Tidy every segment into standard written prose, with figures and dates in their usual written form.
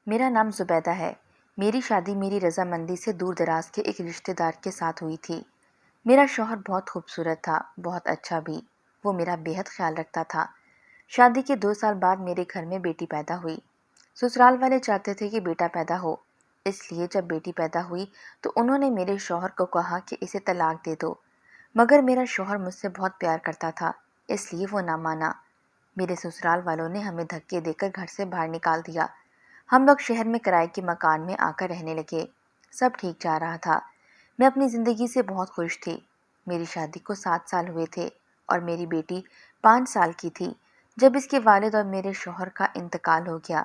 میرا نام زبیدہ ہے۔ میری شادی میری رضامندی سے دور دراز کے ایک رشتہ دار کے ساتھ ہوئی تھی۔ میرا شوہر بہت خوبصورت تھا، بہت اچھا بھی۔ وہ میرا بےحد خیال رکھتا تھا۔ شادی کے 2 سال بعد میرے گھر میں بیٹی پیدا ہوئی۔ سسرال والے چاہتے تھے کہ بیٹا پیدا ہو، اس لیے جب بیٹی پیدا ہوئی تو انہوں نے میرے شوہر کو کہا کہ اسے طلاق دے دو، مگر میرا شوہر مجھ سے بہت پیار کرتا تھا، اس لیے وہ نہ مانا۔ میرے سسرال والوں نے ہمیں دھکے دے کر گھر سے باہر نکال دیا۔ ہم لوگ شہر میں کرائے کے مکان میں آ کر رہنے لگے۔ سب ٹھیک جا رہا تھا۔ میں اپنی زندگی سے بہت خوش تھی۔ میری شادی کو 7 سال ہوئے تھے اور میری بیٹی 5 سال کی تھی جب اس کے والد اور میرے شوہر کا انتقال ہو گیا۔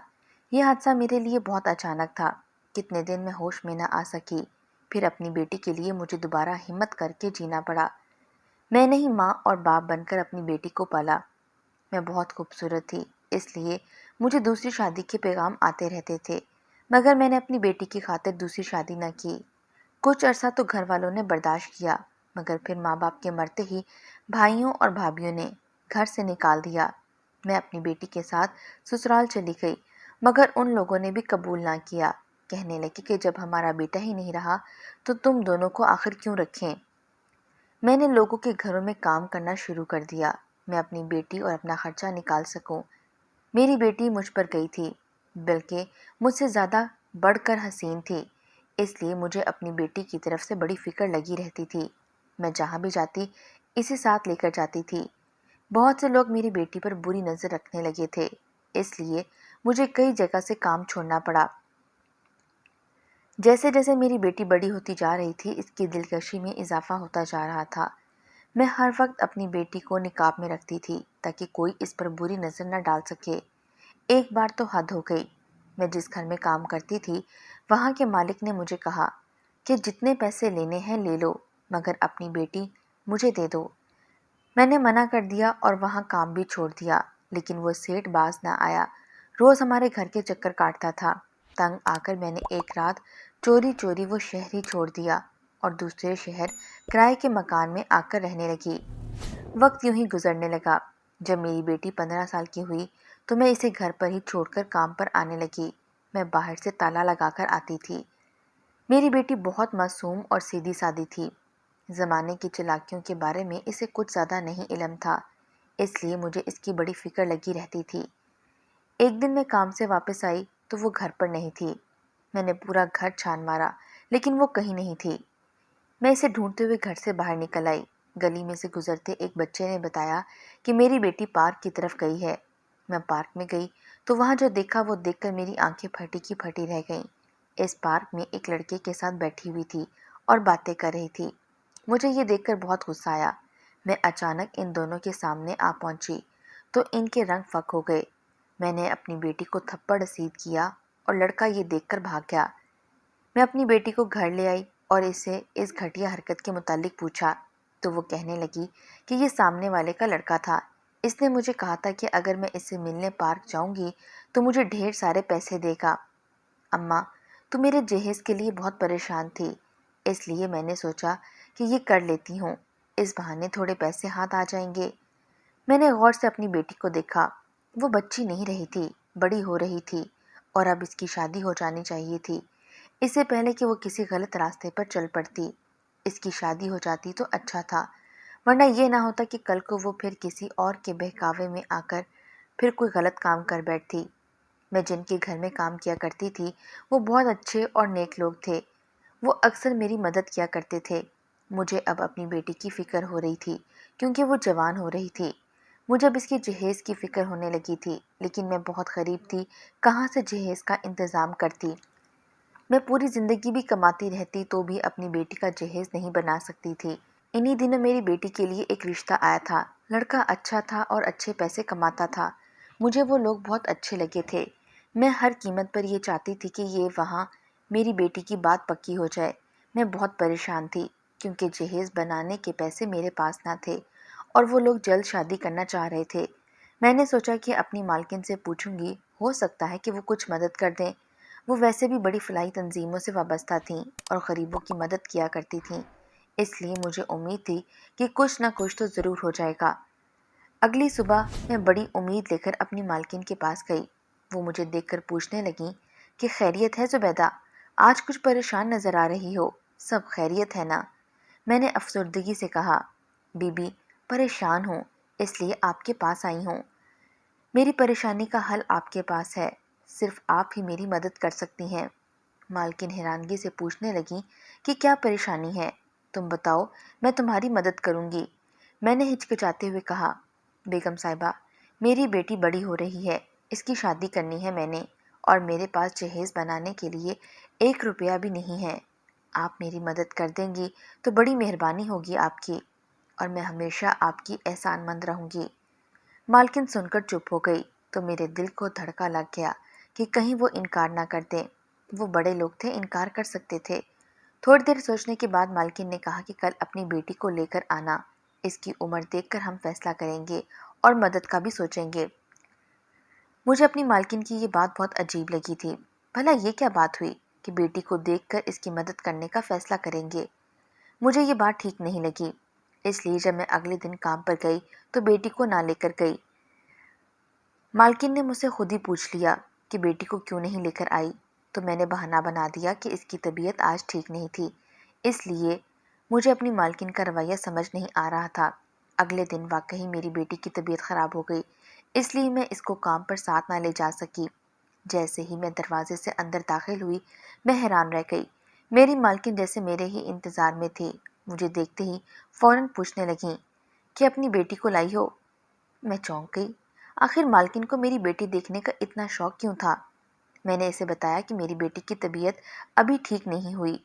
یہ حادثہ میرے لیے بہت اچانک تھا۔ کتنے دن میں ہوش میں نہ آ سکی۔ پھر اپنی بیٹی کے لیے مجھے دوبارہ ہمت کر کے جینا پڑا۔ میں نے ہی ماں اور باپ بن کر اپنی بیٹی کو پالا۔ میں بہت خوبصورت تھی، اس لیے مجھے دوسری شادی کے پیغام آتے رہتے تھے، مگر میں نے اپنی بیٹی کی خاطر دوسری شادی نہ کی۔ کچھ عرصہ تو گھر والوں نے برداشت کیا، مگر پھر ماں باپ کے مرتے ہی بھائیوں اور بھابھیوں نے گھر سے نکال دیا۔ میں اپنی بیٹی کے ساتھ سسرال چلی گئی، مگر ان لوگوں نے بھی قبول نہ کیا۔ کہنے لگے کہ جب ہمارا بیٹا ہی نہیں رہا تو تم دونوں کو آخر کیوں رکھیں۔ میں نے لوگوں کے گھروں میں کام کرنا شروع کر دیا، میں اپنی بیٹی اور اپنا خرچہ نکال سکوں۔ میری بیٹی مجھ پر گئی تھی، بلکہ مجھ سے زیادہ بڑھ کر حسین تھی، اس لیے مجھے اپنی بیٹی کی طرف سے بڑی فکر لگی رہتی تھی۔ میں جہاں بھی جاتی اسے ساتھ لے کر جاتی تھی۔ بہت سے لوگ میری بیٹی پر بری نظر رکھنے لگے تھے، اس لیے مجھے کئی جگہ سے کام چھوڑنا پڑا۔ جیسے جیسے میری بیٹی بڑی ہوتی جا رہی تھی، اس کی دلکشی میں اضافہ ہوتا جا رہا تھا۔ میں ہر وقت اپنی بیٹی کو نقاب میں رکھتی تھی تاکہ کوئی اس پر بری نظر نہ ڈال سکے۔ ایک بار تو حد ہو گئی۔ میں جس گھر میں کام کرتی تھی وہاں کے مالک نے مجھے کہا کہ جتنے پیسے لینے ہیں لے لو، مگر اپنی بیٹی مجھے دے دو۔ میں نے منع کر دیا اور وہاں کام بھی چھوڑ دیا، لیکن وہ سیٹھ باز نہ آیا۔ روز ہمارے گھر کے چکر کاٹتا تھا۔ تنگ آ کر میں نے ایک رات چوری چوری وہ شہر ہی چھوڑ دیا اور دوسرے شہر کرائے کے مکان میں آ کر رہنے لگی۔ وقت یوں ہی گزرنے لگا۔ جب میری بیٹی 15 سال کی ہوئی تو میں اسے گھر پر ہی چھوڑ کر کام پر آنے لگی۔ میں باہر سے تالا لگا کر آتی تھی۔ میری بیٹی بہت معصوم اور سیدھی سادی تھی۔ زمانے کی چالاکیوں کے بارے میں اسے کچھ زیادہ نہیں علم تھا، اس لیے مجھے اس کی بڑی فکر لگی رہتی تھی۔ ایک دن میں کام سے واپس آئی تو وہ گھر پر نہیں تھی۔ میں نے پورا گھر چھان مارا لیکن وہ کہیں نہیں تھی۔ میں اسے ڈھونڈتے ہوئے گھر سے باہر نکل آئی۔ گلی میں سے گزرتے ایک بچے نے بتایا کہ میری بیٹی پارک کی طرف گئی ہے۔ میں پارک میں گئی تو وہاں جو دیکھا وہ دیکھ کر میری آنکھیں پھٹی کی پھٹی رہ گئیں۔ اس پارک میں ایک لڑکے کے ساتھ بیٹھی ہوئی تھی اور باتیں کر رہی تھی۔ مجھے یہ دیکھ کر بہت غصہ آیا۔ میں اچانک ان دونوں کے سامنے آ پہنچی تو ان کے رنگ فک ہو گئے۔ میں نے اپنی بیٹی کو تھپڑ رسید کیا اور لڑکا یہ دیکھ کر بھاگ گیا۔ میں اپنی بیٹی کو گھر لے آئی اور اسے اس گھٹیا حرکت کے متعلق پوچھا تو وہ کہنے لگی کہ یہ سامنے والے کا لڑکا تھا۔ اس نے مجھے کہا تھا کہ اگر میں اس سے ملنے پارک جاؤں گی تو مجھے ڈھیر سارے پیسے دے گا۔ اماں تو میرے جہیز کے لیے بہت پریشان تھی، اس لیے میں نے سوچا کہ یہ کر لیتی ہوں، اس بہانے تھوڑے پیسے ہاتھ آ جائیں گے۔ میں نے غور سے اپنی بیٹی کو دیکھا۔ وہ بچی نہیں رہی تھی، بڑی ہو رہی تھی اور اب اس کی شادی ہو جانی چاہیے تھی، اس سے پہلے کہ وہ کسی غلط راستے پر چل پڑتی۔ اس کی شادی ہو جاتی تو اچھا تھا، ورنہ یہ نہ ہوتا کہ کل کو وہ پھر کسی اور کے بہکاوے میں آ کر پھر کوئی غلط کام کر بیٹھتی۔ میں جن کے گھر میں کام کیا کرتی تھی وہ بہت اچھے اور نیک لوگ تھے۔ وہ اکثر میری مدد کیا کرتے تھے۔ مجھے اب اپنی بیٹی کی فکر ہو رہی تھی کیونکہ وہ جوان ہو رہی تھی۔ مجھے اب اس کی جہیز کی فکر ہونے لگی تھی، لیکن میں بہت غریب تھی، کہاں سے جہیز کا انتظام کرتی۔ میں پوری زندگی بھی کماتی رہتی تو بھی اپنی بیٹی کا جہیز نہیں بنا سکتی تھی۔ انہی دنوں میری بیٹی کے لیے ایک رشتہ آیا تھا۔ لڑکا اچھا تھا اور اچھے پیسے کماتا تھا۔ مجھے وہ لوگ بہت اچھے لگے تھے۔ میں ہر قیمت پر یہ چاہتی تھی کہ یہ وہاں میری بیٹی کی بات پکی ہو جائے۔ میں بہت پریشان تھی کیونکہ جہیز بنانے کے پیسے میرے پاس نہ تھے اور وہ لوگ جلد شادی کرنا چاہ رہے تھے۔ میں نے سوچا کہ اپنی مالکن سے پوچھوں گی، ہو سکتا ہے کہ وہ کچھ مدد کر دیں۔ وہ ویسے بھی بڑی فلاحی تنظیموں سے وابستہ تھیں اور غریبوں کی مدد کیا کرتی تھیں، اس لیے مجھے امید تھی کہ کچھ نہ کچھ تو ضرور ہو جائے گا۔ اگلی صبح میں بڑی امید لے کر اپنی مالکن کے پاس گئی۔ وہ مجھے دیکھ کر پوچھنے لگیں کہ خیریت ہے زبیدہ؟ آج کچھ پریشان نظر آ رہی ہو، سب خیریت ہے نا؟ میں نے افسردگی سے کہا۔ بی بی، پریشان ہوں، اس لیے آپ کے پاس آئی ہوں۔ میری پریشانی کا حل آپ کے پاس ہے، صرف آپ ہی میری مدد کر سکتی ہیں۔ مالکن حیرانگی سے پوچھنے لگیں کہ کیا پریشانی ہے؟ تم بتاؤ، میں تمہاری مدد کروں گی۔ میں نے ہچکچاتے ہوئے کہا، بیگم صاحبہ، میری بیٹی بڑی ہو رہی ہے، اس کی شادی کرنی ہے میں نے، اور میرے پاس جہیز بنانے کے لیے 1 روپیہ بھی نہیں ہے۔ آپ میری مدد کر دیں گی تو بڑی مہربانی ہوگی آپ کی، اور میں ہمیشہ آپ کی احسان مند رہوں گی۔ مالکن سن کر چپ ہو گئی تو میرے دل کو دھڑکا لگ گیا کہ کہیں وہ انکار نہ کر دیں۔ وہ بڑے لوگ تھے، انکار کر سکتے تھے۔ تھوڑی دیر سوچنے کے بعد مالکن نے کہا کہ کل اپنی بیٹی کو لے کر آنا، اس کی عمر دیکھ کر ہم فیصلہ کریں گے اور مدد کا بھی سوچیں گے۔ مجھے اپنی مالکن کی یہ بات بہت عجیب لگی تھی۔ بھلا یہ کیا بات ہوئی کہ بیٹی کو دیکھ کر اس کی مدد کرنے کا فیصلہ کریں گے؟ مجھے یہ بات ٹھیک نہیں لگی، اس لیے جب میں اگلے دن کام پر گئی تو بیٹی کو نہ لے کر گئی۔ مالکن نے مجھ سے خود ہی پوچھ لیا کہ بیٹی کو کیوں نہیں لے کر آئی، تو میں نے بہانہ بنا دیا کہ اس کی طبیعت آج ٹھیک نہیں تھی۔ اس لیے مجھے اپنی مالکن کا رویہ سمجھ نہیں آ رہا تھا۔ اگلے دن واقعی میری بیٹی کی طبیعت خراب ہو گئی، اس لیے میں اس کو کام پر ساتھ نہ لے جا سکی۔ جیسے ہی میں دروازے سے اندر داخل ہوئی، میں حیران رہ گئی۔ میری مالکن جیسے میرے ہی انتظار میں تھی، مجھے دیکھتے ہی فوراً پوچھنے لگیں کہ اپنی بیٹی کو لائی ہو؟ میں چونک گئی۔ آخر مالکن کو میری بیٹی دیکھنے کا اتنا شوق کیوں تھا؟ میں نے اسے بتایا کہ میری بیٹی کی طبیعت ابھی ٹھیک نہیں ہوئی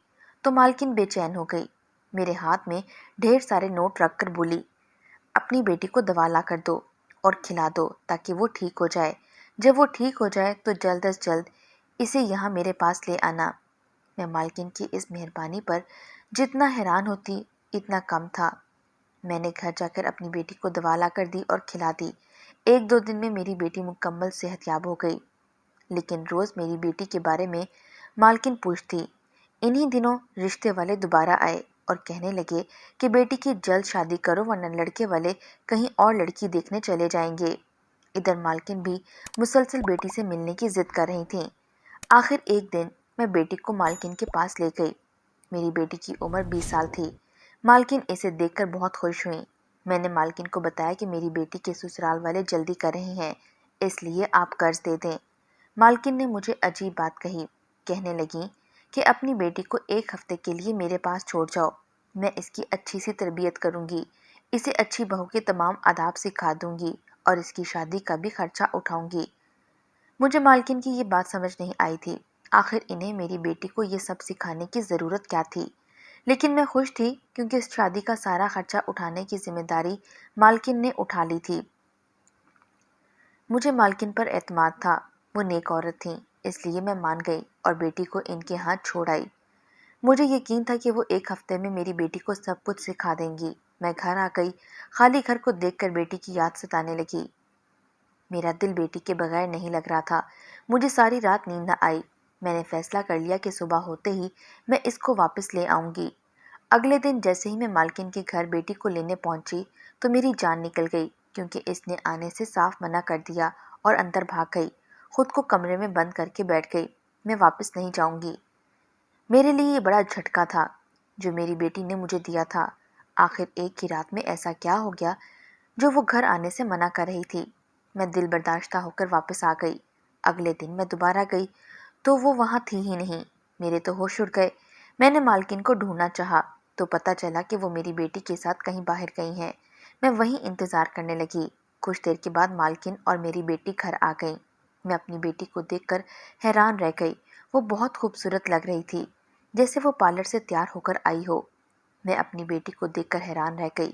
تو مالکن بے چین ہو گئی۔ میرے ہاتھ میں ڈھیر سارے نوٹ رکھ کر بولی، اپنی بیٹی کو دوا لا کر دو اور کھلا دو تاکہ وہ ٹھیک ہو جائے۔ جب وہ ٹھیک ہو جائے تو جلد از جلد اسے یہاں میرے پاس لے آنا۔ میں مالکن کی اس مہربانی پر جتنا حیران ہوتی اتنا کم تھا۔ میں نے گھر جا کر اپنی بیٹی کو دوا لا کر دی اور کھلا دی۔ 1-2 دن میں میری بیٹی مکمل صحت یاب ہو گئی، لیکن روز میری بیٹی کے بارے میں مالکن پوچھتی۔ انہی دنوں رشتے والے دوبارہ آئے اور کہنے لگے کہ بیٹی کی جلد شادی کرو ورنہ لڑکے والے کہیں اور لڑکی دیکھنے چلے جائیں گے۔ ادھر مالکن بھی مسلسل بیٹی سے ملنے کی ضد کر رہی تھیں۔ آخر ایک دن میں بیٹی کو مالکن کے پاس لے گئی۔ میری بیٹی کی عمر 20 سال تھی۔ مالکن اسے دیکھ کر بہت خوش ہوئیں۔ میں نے مالکن کو بتایا کہ میری بیٹی کے سسرال والے جلدی کر رہے ہیں، اس لیے آپ قرض دے دیں۔ مالکن نے مجھے عجیب بات کہی، کہنے لگیں کہ اپنی بیٹی کو 1 ہفتے کے لیے میرے پاس چھوڑ جاؤ، میں اس کی اچھی سی تربیت کروں گی، اسے اچھی بہو کے تمام آداب سکھا دوں گی اور اس کی شادی کا بھی خرچہ اٹھاؤں گی۔ مجھے مالکن کی یہ بات سمجھ نہیں آئی تھی، آخر انہیں میری بیٹی کو یہ سب سکھانے کی ضرورت کیا تھی؟ لیکن میں خوش تھی کیونکہ اس شادی کا سارا خرچہ اٹھانے کی ذمہ داری مالکن نے اٹھا لی تھی۔ مجھے مالکن پر اعتماد تھا، وہ نیک عورت تھیں، اس لیے میں مان گئی اور بیٹی کو ان کے ہاتھ چھوڑ آئی۔ مجھے یقین تھا کہ وہ 1 ہفتے میں میری بیٹی کو سب کچھ سکھا دیں گی۔ میں گھر آ گئی، خالی گھر کو دیکھ کر بیٹی کی یاد ستانے لگی۔ میرا دل بیٹی کے بغیر نہیں لگ رہا تھا، مجھے ساری رات نیند نہ آئی۔ میں نے فیصلہ کر لیا کہ صبح ہوتے ہی میں اس کو واپس لے آؤں گی۔ اگلے دن جیسے ہی میں مالکن کے گھر بیٹی کو لینے پہنچی تو میری جان نکل گئی، کیونکہ اس نے آنے سے صاف منع کر دیا اور اندر بھاگ گئی، خود کو کمرے میں بند کر کے بیٹھ گئی۔ میں واپس نہیں جاؤں گی۔ میرے لیے یہ بڑا جھٹکا تھا جو میری بیٹی نے مجھے دیا تھا۔ آخر ایک ہی رات میں ایسا کیا ہو گیا جو وہ گھر آنے سے منع کر رہی تھی؟ میں دل برداشتہ ہو کر واپس آ گئی۔ اگلے دن میں دوبارہ گئی تو وہ وہاں تھی ہی نہیں۔ میرے تو ہوش اڑ گئے۔ میں نے مالکن کو ڈھونڈنا چاہا تو پتہ چلا کہ وہ میری بیٹی کے ساتھ کہیں باہر گئی ہیں۔ میں وہیں انتظار کرنے لگی۔ کچھ دیر کے بعد مالکن اور میری بیٹی گھر آ گئیں۔ میں اپنی بیٹی کو دیکھ کر حیران رہ گئی۔ وہ بہت خوبصورت لگ رہی تھی، جیسے وہ پارلر سے تیار ہو کر آئی ہو۔ میں اپنی بیٹی کو دیکھ کر حیران رہ گئی۔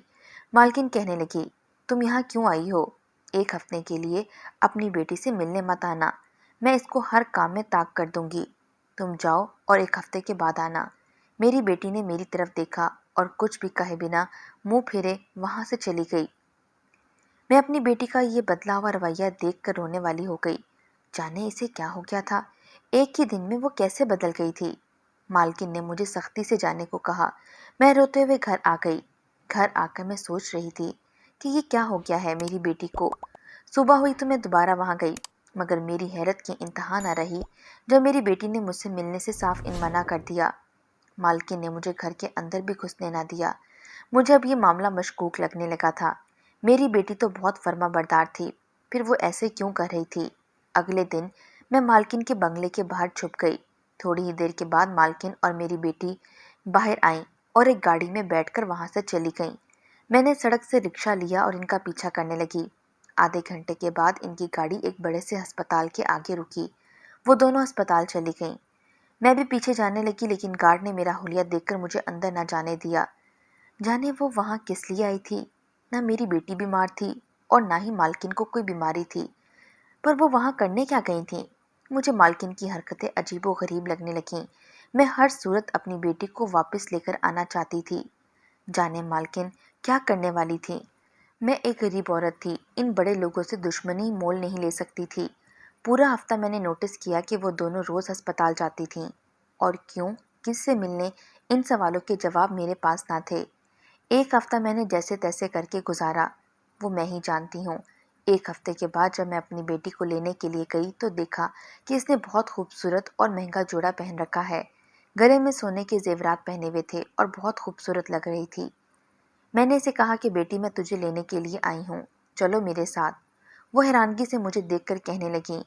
مالکن کہنے لگی، تم یہاں کیوں آئی ہو؟ 1 ہفتے کے لیے اپنی بیٹی سے ملنے مت آنا، میں اس کو ہر کام میں طاق کر دوں گی۔ تم جاؤ اور 1 ہفتے کے بعد آنا۔ میری بیٹی نے میری طرف دیکھا اور کچھ بھی کہے بنا منہ پھیرے وہاں سے چلی گئی۔ میں اپنی بیٹی کا یہ بدلا ہوا رویہ دیکھ کر رونے والی ہو گئی۔ جانے اسے کیا ہو گیا تھا، ایک ہی دن میں وہ کیسے بدل گئی تھی؟ مالکن نے مجھے سختی سے جانے کو کہا۔ میں روتے ہوئے گھر آ گئی۔ گھر آ کر میں سوچ رہی تھی کہ یہ کیا ہو گیا ہے میری بیٹی کو۔ صبح ہوئی تو میں دوبارہ وہاں گئی۔ مگر میری حیرت کی انتہا نہ رہی جب میری بیٹی نے مجھ سے ملنے سے صاف منع کر دیا۔ مالکن نے مجھے گھر کے اندر بھی گھسنے نہ دیا۔ مجھے اب یہ معاملہ مشکوک لگنے لگا تھا۔ میری بیٹی تو بہت فرما بردار تھی، پھر وہ ایسے کیوں کر رہی تھی؟ اگلے دن میں مالکن کے بنگلے کے باہر چھپ گئی۔ تھوڑی ہی دیر کے بعد مالکن اور میری بیٹی باہر آئیں اور ایک گاڑی میں بیٹھ کر وہاں سے چلی گئیں۔ میں نے سڑک سے رکشہ لیا اور ان کا پیچھا کرنے لگی۔ آدھے گھنٹے کے بعد ان کی گاڑی ایک بڑے سے ہسپتال کے آگے رکی۔ وہ دونوں ہسپتال چلی گئیں۔ میں بھی پیچھے جانے لگی، لیکن گارڈ نے میرا حلیہ دیکھ کر مجھے اندر نہ جانے دیا۔ جانے وہ وہاں کس لیے آئی تھی؟ نہ میری بیٹی بیمار تھی اور نہ ہی مالکن کو کوئی بیماری تھی، پر وہ وہاں کرنے کیا گئی تھیں؟ مجھے مالکن کی حرکتیں عجیب و غریب لگنے لگیں۔ میں ہر صورت اپنی بیٹی کو واپس لے کر آنا چاہتی تھی۔ جانے مالکن کیا کرنے والی تھی؟ میں ایک غریب عورت تھی، ان بڑے لوگوں سے دشمنی مول نہیں لے سکتی تھی۔ پورا ہفتہ میں نے نوٹس کیا کہ وہ دونوں روز ہسپتال جاتی تھیں، اور کیوں، کس سے ملنے، ان سوالوں کے جواب میرے پاس نہ تھے۔ ایک ہفتہ میں نے جیسے تیسے کر کے گزارا، وہ میں ہی جانتی ہوں۔ ایک ہفتے کے بعد جب میں اپنی بیٹی کو لینے کے لیے گئی تو دیکھا کہ اس نے بہت خوبصورت اور مہنگا جوڑا پہن رکھا ہے۔ گلے میں سونے کے زیورات پہنے ہوئے تھے اور بہت خوبصورت لگ رہی تھی۔ میں نے اسے کہا کہ بیٹی میں تجھے لینے کے لیے آئی ہوں، چلو میرے ساتھ۔ وہ حیرانگی سے مجھے دیکھ کر کہنے لگی،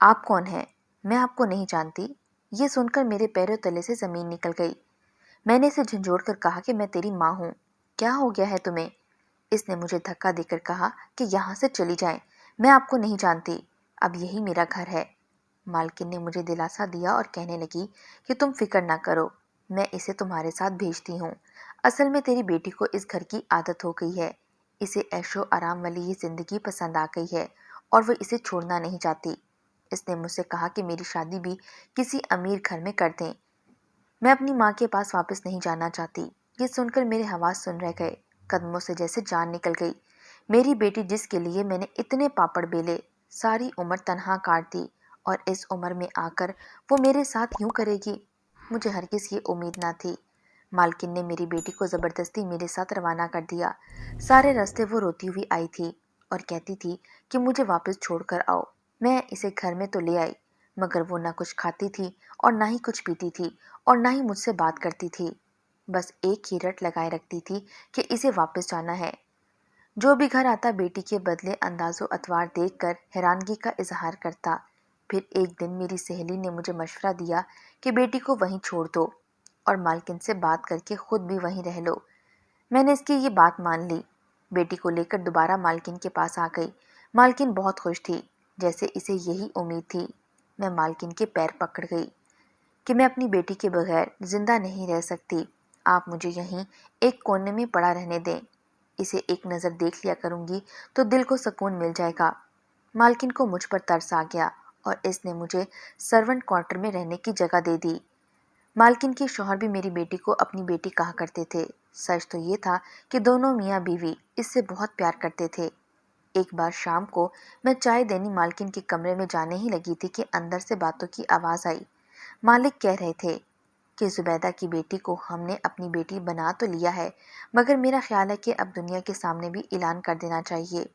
آپ کون ہیں؟ میں آپ کو نہیں جانتی۔ یہ سن کر میرے پیروں تلے سے زمین نکل گئی۔ میں نے اسے جھنجھوڑ کر کہا کہ میں تیری ماں ہوں۔ کیا ہو گیا ہے تمہیں؟ اس نے مجھے دھکا دے کر کہا کہ یہاں سے چلی جائیں، میں آپ کو نہیں جانتی، اب یہی میرا گھر ہے۔ مالکن نے مجھے دلاسا دیا اور کہنے لگی کہ تم فکر نہ کرو، میں اسے تمہارے ساتھ بھیجتی ہوں۔ اصل میں تیری بیٹی کو اس گھر کی عادت ہو گئی ہے، اسے عیش و آرام والی یہ زندگی پسند آ گئی ہے اور وہ اسے چھوڑنا نہیں چاہتی۔ اس نے مجھ سے کہا کہ میری شادی بھی کسی امیر گھر میں کر دیں، میں اپنی ماں کے پاس واپس نہیں جانا چاہتی۔ یہ سن کر میرے حواس سن رہ گئے، قدموں سے جیسے جان نکل گئی۔ میری بیٹی جس کے لیے میں نے اتنے پاپڑ بیلے، ساری عمر تنہا کاٹ دی، اور اس عمر میں آ کر وہ میرے ساتھ یوں کرے گی؟ مجھے ہرگز یہ امید نہ تھی۔ مالکن نے میری بیٹی کو زبردستی میرے ساتھ روانہ کر دیا۔ سارے راستے وہ روتی ہوئی آئی تھی اور کہتی تھی کہ مجھے واپس چھوڑ کر آؤ۔ میں اسے گھر میں تو لے آئی، مگر وہ نہ کچھ کھاتی تھی اور نہ ہی کچھ پیتی تھی اور نہ ہی مجھ سے بات کرتی تھی۔ بس ایک ہی رٹ لگائے رکھتی تھی کہ اسے واپس جانا ہے۔ جو بھی گھر آتا بیٹی کے بدلے انداز و اطوار دیکھ کر حیرانگی کا اظہار کرتا۔ پھر ایک دن میری سہیلی نے مجھے مشورہ دیا کہ بیٹی کو وہیں چھوڑ دو اور مالکن سے بات کر کے خود بھی وہیں رہ لو۔ میں نے اس کی یہ بات مان لی۔ بیٹی کو لے کر دوبارہ مالکن کے پاس آ گئی۔ مالکن بہت خوش تھی، جیسے اسے یہی امید تھی۔ میں مالکن کے پیر پکڑ گئی کہ میں اپنی بیٹی کے بغیر زندہ نہیں رہ سکتی، آپ مجھے یہیں ایک کونے میں پڑا رہنے دیں، اسے ایک نظر دیکھ لیا کروں گی تو دل کو سکون مل جائے گا۔ مالکن کو مجھ پر ترس آ گیا اور اس نے مجھے سرونٹ کوارٹر میں رہنے کی جگہ دے دی۔ مالکن کے شوہر بھی میری بیٹی کو اپنی بیٹی کہا کرتے تھے۔ سچ تو یہ تھا کہ دونوں میاں بیوی اس سے بہت پیار کرتے تھے۔ ایک بار شام کو میں چائے دینی مالکن کے کمرے میں جانے ہی لگی تھی کہ اندر سے باتوں کی آواز آئی۔ مالک کہہ رہے تھے کہ زبیدہ کی بیٹی کو ہم نے اپنی بیٹی بنا تو لیا ہے، مگر میرا خیال ہے کہ اب دنیا کے سامنے بھی اعلان کر دینا چاہیے۔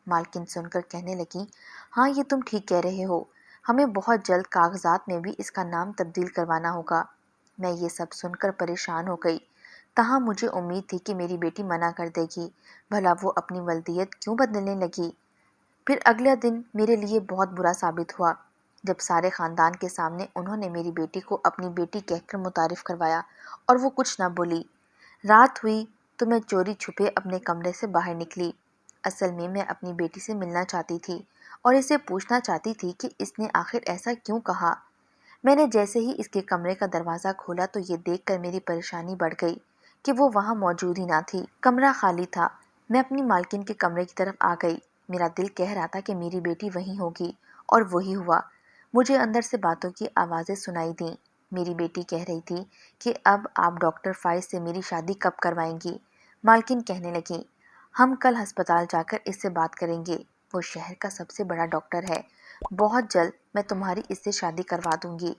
مالکن سن کر کہنے لگی، ہاں یہ تم ٹھیک کہہ رہے ہو، ہمیں بہت جلد کاغذات میں بھی اس کا نام تبدیل کروانا ہوگا۔ میں یہ سب سن کر پریشان ہو گئی، تاہم مجھے امید تھی کہ میری بیٹی منع کر دے گی، بھلا وہ اپنی ولدیت کیوں بدلنے لگی۔ پھر اگلا دن میرے لیے بہت برا ثابت ہوا، جب سارے خاندان کے سامنے انہوں نے میری بیٹی کو اپنی بیٹی کہہ کر متعارف کروایا اور وہ کچھ نہ بولی۔ رات ہوئی تو میں چوری چھپے اپنے کمرے سے باہر نکلی۔ اصل میں اپنی بیٹی سے ملنا چاہتی تھی اور اسے پوچھنا چاہتی تھی کہ اس نے آخر ایسا کیوں کہا۔ میں نے جیسے ہی اس کے کمرے کا دروازہ کھولا تو یہ دیکھ کر میری پریشانی بڑھ گئی کہ وہ وہاں موجود ہی نہ تھی، کمرہ خالی تھا۔ میں اپنی مالکن کے کمرے کی طرف آ گئی۔ میرا دل کہہ رہا تھا کہ میری بیٹی وہیں ہوگی، اور وہی ہوا۔ مجھے اندر سے باتوں کی آوازیں سنائی دیں۔ میری بیٹی کہہ رہی تھی کہ اب آپ ڈاکٹر فائز سے میری شادی کب کروائیں گی؟ مالکن کہنے لگی، ہم کل ہسپتال جا کر اس سے بات کریں گے، وہ شہر کا سب سے بڑا ڈاکٹر ہے، بہت جلد میں تمہاری اس سے شادی کروا دوں گی،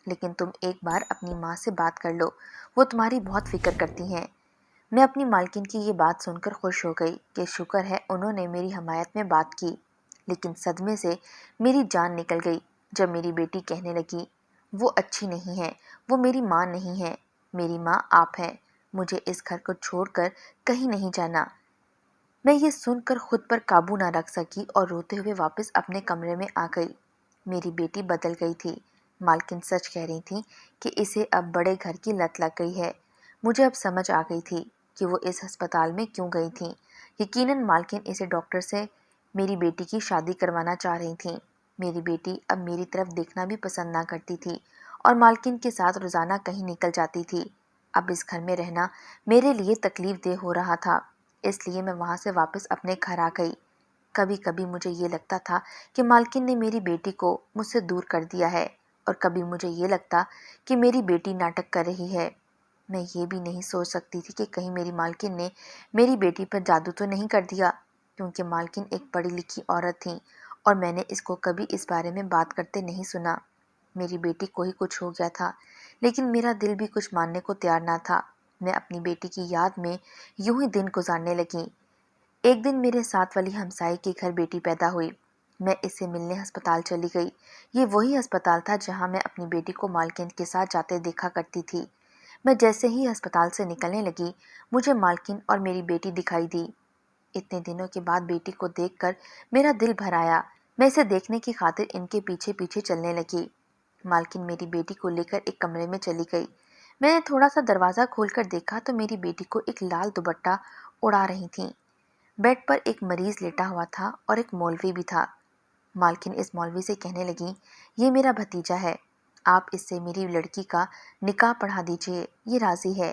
لیکن تم ایک بار اپنی ماں سے بات کر لو، وہ تمہاری بہت فکر کرتی ہیں۔ میں اپنی مالکن کی یہ بات سن کر خوش ہو گئی کہ شکر ہے انہوں نے میری حمایت میں بات کی۔ لیکن صدمے سے میری جان نکل گئی جب میری بیٹی کہنے لگی، وہ اچھی نہیں ہے، وہ میری ماں نہیں ہے، میری ماں آپ ہیں، مجھے اس گھر کو چھوڑ کر کہیں نہیں جانا۔ میں یہ سن کر خود پر قابو نہ رکھ سکی اور روتے ہوئے واپس اپنے کمرے میں آ گئی۔ میری بیٹی بدل گئی تھی۔ مالکن سچ کہہ رہی تھی کہ اسے اب بڑے گھر کی لت لگ گئی ہے۔ مجھے اب سمجھ آ گئی تھی کہ وہ اس ہسپتال میں کیوں گئی تھیں۔ یقیناً مالکن اسے ڈاکٹر سے میری بیٹی کی شادی کروانا چاہ رہی تھیں۔ میری بیٹی اب میری طرف دیکھنا بھی پسند نہ کرتی تھی اور مالکن کے ساتھ روزانہ کہیں نکل جاتی تھی۔ اب اس گھر میں رہنا میرے لیے تکلیف دہ ہو رہا تھا، اس لیے میں وہاں سے واپس اپنے گھر آ گئی۔ کبھی کبھی مجھے یہ لگتا تھا کہ مالکن نے میری بیٹی کو مجھ سے دور کر دیا ہے، اور کبھی مجھے یہ لگتا کہ میری بیٹی ناٹک کر رہی ہے۔ میں یہ بھی نہیں سوچ سکتی تھی کہ کہیں میری مالکن نے میری بیٹی پر جادو تو نہیں کر دیا، کیونکہ مالکن ایک پڑھی لکھی عورت تھیں اور میں نے اس کو کبھی اس بارے میں بات کرتے نہیں سنا۔ میری بیٹی کو ہی کچھ ہو گیا تھا، لیکن میرا دل بھی کچھ ماننے کو تیار نہ تھا۔ میں اپنی بیٹی کی یاد میں یوں ہی دن گزارنے لگی۔ ایک دن میرے ساتھ والی ہمسائے کے گھر بیٹی پیدا ہوئی۔ میں اس سے ملنے ہسپتال چلی گئی۔ یہ وہی ہسپتال تھا جہاں میں اپنی بیٹی کو مالکن کے ساتھ جاتے دیکھا کرتی تھی۔ میں جیسے ہی ہسپتال سے نکلنے لگی، مجھے مالکن اور میری بیٹی دکھائی دی۔ اتنے دنوں کے بعد بیٹی کو دیکھ کر میرا دل بھر آیا۔ میں اسے دیکھنے کی خاطر ان کے پیچھے پیچھے چلنے لگی۔ مالکن میری بیٹی کو لے کر ایک کمرے میں چلی گئی۔ میں نے تھوڑا سا دروازہ کھول کر دیکھا تو میری بیٹی کو ایک لال دوپٹہ اڑا رہی تھیں۔ بیڈ پر ایک مریض لیٹا ہوا تھا اور ایک مولوی بھی تھا۔ مالکن اس مولوی سے کہنے لگی، یہ میرا بھتیجا ہے، آپ اس سے میری لڑکی کا نکاح پڑھا دیجئے، یہ راضی ہے۔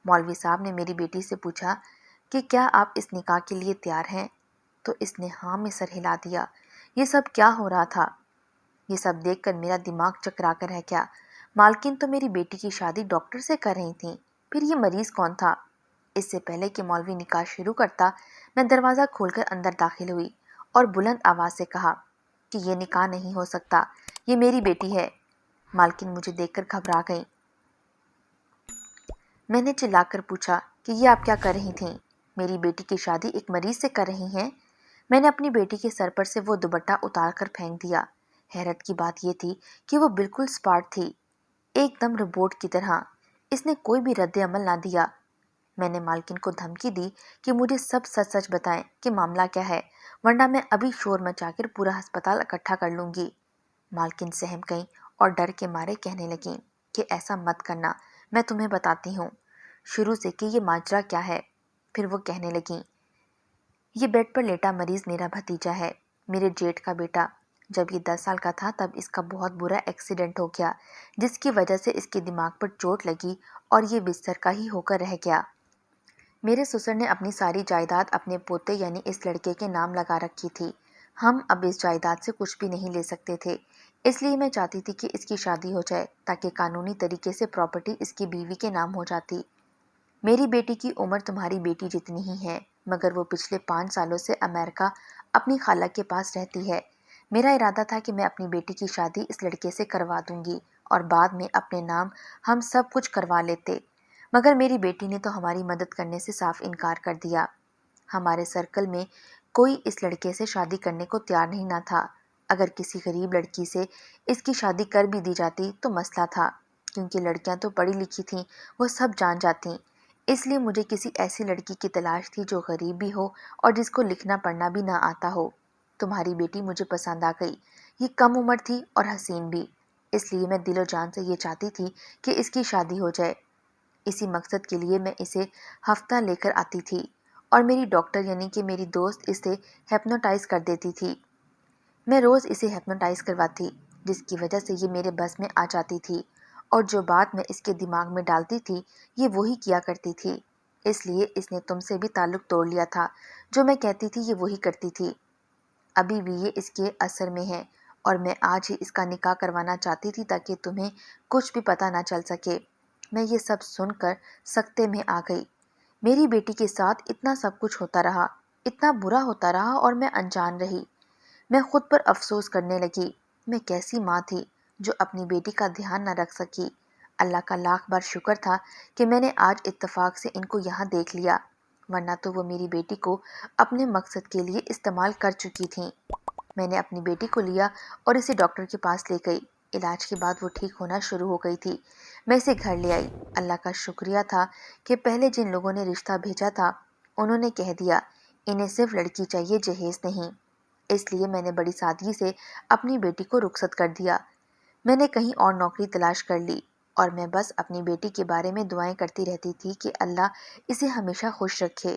مولوی صاحب نے میری بیٹی سے پوچھا کہ کیا آپ اس نکاح کے لیے تیار ہیں؟ تو اس نے ہاں میں سر ہلا دیا۔ یہ سب کیا ہو رہا تھا؟ یہ سب دیکھ کر میرا دماغ چکرا کر رہ گیا۔ مالکن تو میری بیٹی کی شادی ڈاکٹر سے کر رہی تھیں، پھر یہ مریض کون تھا؟ اس سے پہلے کہ مولوی نکاح شروع کرتا، میں دروازہ کھول کر اندر داخل ہوئی اور بلند آواز سے کہا کہ یہ نکاح نہیں ہو سکتا، یہ میری بیٹی ہے۔ مالکن مجھے دیکھ کر گھبرا گئیں۔ میں نے چلا کر پوچھا کہ یہ آپ کیا کر رہی تھیں؟ میری بیٹی کی شادی ایک مریض سے کر رہی ہیں؟ میں نے اپنی بیٹی کے سر پر سے وہ دوپٹہ اتار کر پھینک دیا۔ حیرت کی بات یہ تھی کہ وہ بالکل سپاٹ تھی، ایک دم روبوٹ کی طرح۔ اس نے کوئی بھی رد عمل نہ دیا۔ میں نے مالکن کو دھمکی دی کہ مجھے سب سچ سچ بتائیں کہ معاملہ کیا ہے، ورنہ میں ابھی شور مچا کر پورا ہسپتال اکٹھا کر لوں گی۔ مالکن سہم گئیں اور ڈر کے مارے کہنے لگیں کہ ایسا مت کرنا، میں تمہیں بتاتی ہوں شروع سے کہ یہ ماجرا کیا ہے۔ پھر وہ کہنے لگیں، یہ بیڈ پر لیٹا مریض میرا بھتیجا ہے، میرے جیٹھ کا بیٹا۔ جب یہ 10 سال کا تھا تب اس کا بہت برا ایکسیڈنٹ ہو گیا، جس کی وجہ سے اس کے دماغ پر چوٹ لگی اور یہ بستر کا ہی ہو کر رہ گیا۔ میرے سسر نے اپنی ساری جائیداد اپنے پوتے یعنی اس لڑکے کے نام لگا رکھی تھی۔ ہم اب اس جائیداد سے کچھ بھی نہیں لے سکتے تھے، اس لیے میں چاہتی تھی کہ اس کی شادی ہو جائے تاکہ قانونی طریقے سے پراپرٹی اس کی بیوی کے نام ہو جاتی۔ میری بیٹی کی عمر تمہاری بیٹی جتنی ہی ہے، مگر وہ پچھلے 5 سالوں سے امریکہ اپنی خالہ کے پاس رہتی ہے۔ میرا ارادہ تھا کہ میں اپنی بیٹی کی شادی اس لڑکے سے کروا دوں گی اور بعد میں اپنے نام ہم سب کچھ کروا لیتے، مگر میری بیٹی نے تو ہماری مدد کرنے سے صاف انکار کر دیا۔ ہمارے سرکل میں کوئی اس لڑکے سے شادی کرنے کو تیار نہیں نہ تھا۔ اگر کسی غریب لڑکی سے اس کی شادی کر بھی دی جاتی تو مسئلہ تھا، کیونکہ لڑکیاں تو پڑھی لکھی تھیں، وہ سب جان جاتیں۔ اس لیے مجھے کسی ایسی لڑکی کی تلاش تھی جو غریب بھی ہو اور جس کو لکھنا پڑھنا بھی نہ آتا ہو۔ تمہاری بیٹی مجھے پسند آ گئی، یہ کم عمر تھی اور حسین بھی، اس لیے میں دل و جان سے یہ چاہتی تھی کہ اس کی شادی ہو جائے۔ اسی مقصد کے لیے میں اسے ہفتہ لے کر آتی تھی اور میری ڈاکٹر یعنی کہ میری دوست اسے ہپنوٹائز کر دیتی تھی۔ میں روز اسے ہپنوٹائز کرواتی، جس کی وجہ سے یہ میرے بس میں آ جاتی تھی، اور جو بات میں اس کے دماغ میں ڈالتی تھی یہ وہی کیا کرتی تھی۔ اس لیے اس نے تم سے بھی تعلق توڑ لیا تھا، جو میں کہتی تھی یہ وہی کرتی تھی۔ ابھی بھی یہ اس کے اثر میں ہے اور میں آج ہی اس کا نکاح کروانا چاہتی تھی تاکہ تمہیں کچھ بھی پتہ نہ چل سکے۔ میں یہ سب سن کر سکتے میں آ گئی۔ میری بیٹی کے ساتھ اتنا سب کچھ ہوتا رہا، اتنا برا ہوتا رہا اور میں انجان رہی۔ میں خود پر افسوس کرنے لگی، میں کیسی ماں تھی جو اپنی بیٹی کا دھیان نہ رکھ سکی۔ اللہ کا لاکھ بار شکر تھا کہ میں نے آج اتفاق سے ان کو یہاں دیکھ لیا، ورنہ تو وہ میری بیٹی کو اپنے مقصد کے لیے استعمال کر چکی تھیں۔ میں نے اپنی بیٹی کو لیا اور اسے ڈاکٹر کے پاس لے گئی۔ علاج کے بعد وہ ٹھیک ہونا شروع ہو گئی تھی۔ میں اسے گھر لے آئی۔ اللہ کا شکریہ تھا کہ پہلے جن لوگوں نے رشتہ بھیجا تھا انہوں نے کہہ دیا انہیں صرف لڑکی چاہیے، جہیز نہیں۔ اس لیے میں نے بڑی سادگی سے اپنی بیٹی کو رخصت کر دیا۔ میں نے کہیں اور نوکری تلاش کر لی اور میں بس اپنی بیٹی کے بارے میں دعائیں کرتی رہتی تھی کہ اللہ اسے ہمیشہ خوش رکھے۔